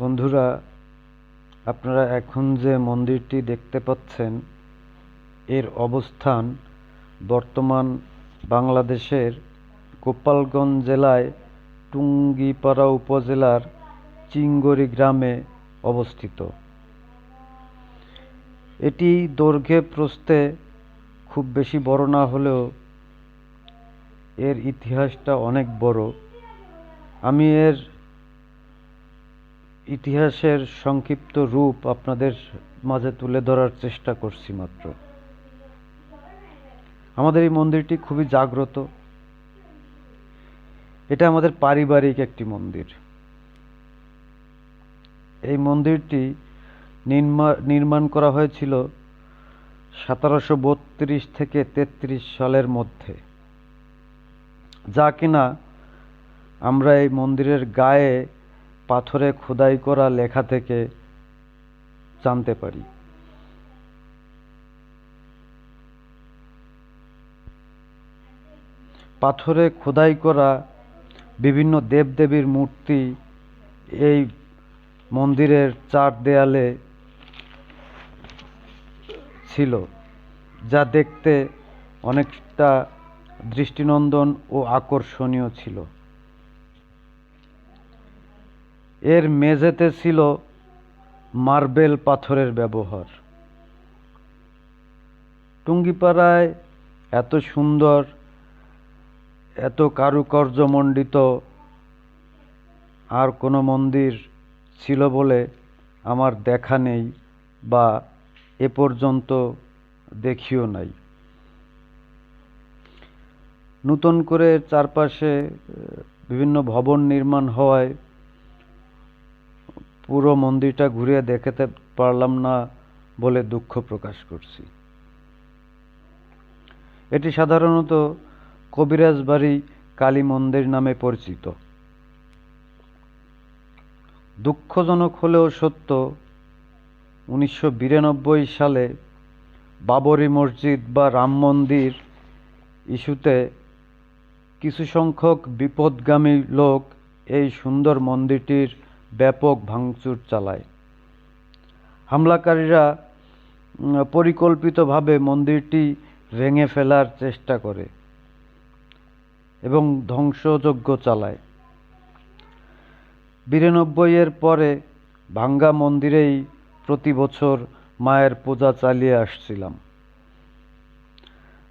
বন্ধুরা, আপনারা এখন যে মন্দিরটি দেখতে পাচ্ছেন এর অবস্থান বর্তমান বাংলাদেশের গোপালগঞ্জ জেলায় টুঙ্গিপাড়া উপজেলার চিংড়ি গ্রামে অবস্থিত। এটি দৈর্ঘ্যে প্রস্থে খুব বেশি বড় না হলেও এর ইতিহাসটা অনেক বড়। আমি এর ইতিহাসের সংক্ষিপ্ত রূপ আপনাদের মাঝে তুলে ধরার চেষ্টা করছি মাত্র। আমাদের এই মন্দিরটি খুবই জাগ্রত। এটা আমাদের পারিবারিক একটি মন্দির। এই মন্দিরটি নির্মাণ করা হয়েছিল 1732 থেকে 33 সালের মধ্যে, যা কিনা আমরা এই মন্দিরের গায়ে পাথরে খোদাই করা লেখা থেকে জানতে পারি। পাথরে খোদাই করা বিভিন্ন দেবদেবীর মূর্তি এই মন্দিরের চার দেয়ালে ছিল, যা দেখতে অনেকটা দৃষ্টিনন্দন ও আকর্ষণীয় ছিল। এর মেঝেতে ছিল মার্বেল পাথরের ব্যবহার। টুঙ্গিপাড়ায় এত সুন্দর, এত কারুকার্যমণ্ডিত আর কোনো মন্দির ছিল বলে আমার দেখা নেই বা এ পর্যন্ত দেখিও নাই। নতুন করে চারপাশে বিভিন্ন ভবন নির্মাণ হওয়ায় পুরো মন্দিরটা ঘুরে দেখতে পারলাম না বলে দুঃখ প্রকাশ করছি। এটি সাধারণত কবিরাজ বাড়ি কালী মন্দির নামে পরিচিত। দুঃখজনক হলেও সত্য, 1992 সালে বাবরি মসজিদ বা রাম মন্দির ইস্যুতে কিছু সংখ্যক বিপথগামী লোক এই সুন্দর মন্দিরটির ব্যাপক ভাঙচুর চালায়। হামলাকারীরা পরিকল্পিতভাবে মন্দিরটি ভেঙে ফেলার চেষ্টা করে এবং ধ্বংসযজ্ঞ চালায়। 92 পরে ভাঙ্গা মন্দিরেই প্রতি বছর মায়ের পূজা চালিয়ে আসছিলাম।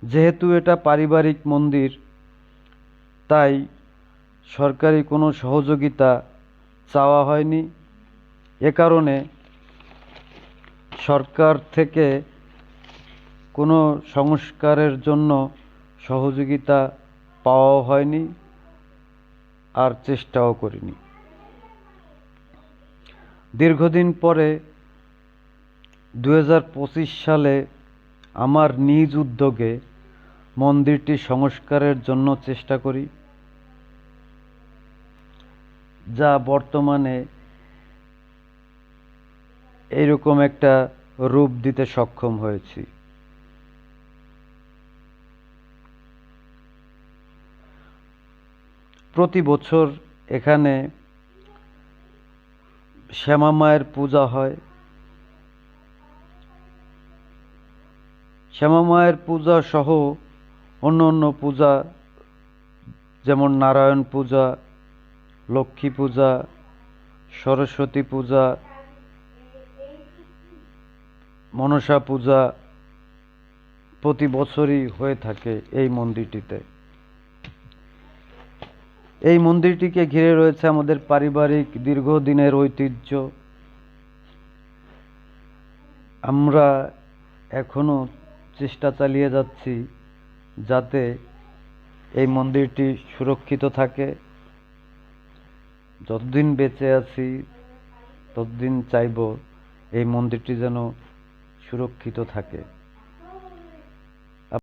যেহেতু এটা পারিবারিক মন্দির, তাই সরকারি কোনো সহযোগিতা চাওয়া হয়নি। এ কারণে সরকার থেকে কোনো সংস্কারের জন্য সহযোগিতা পাওয়াও হয়নি, আর চেষ্টাও করিনি। দীর্ঘদিন পরে 2025 সালে আমার নিজ উদ্যোগে মন্দিরটি সংস্কারের জন্য চেষ্টা করি, যা বর্তমানে এইরকম একটা রূপ দিতে সক্ষম হয়েছি। প্রতি বছর এখানে শ্যামা মায়ের পূজা হয়। শ্যামা মায়ের পূজা সহ অন্য অন্য পূজা, যেমন নারায়ণ পূজা, লক্ষ্মী পূজা, সরস্বতী পূজা, মনসা পূজা প্রতি বছরই হয়ে থাকে এই মন্দিরটিতে। এই মন্দিরটিকে ঘিরে রয়েছে আমাদের পারিবারিক দীর্ঘদিনের ঐতিহ্য। আমরা এখনো চেষ্টা চালিয়ে যাচ্ছি যাতে এই মন্দিরটি সুরক্ষিত থাকে। যতদিন বেঁচে আছি ততদিন চাইব এই মন্দিরটি যেন সুরক্ষিত থাকে।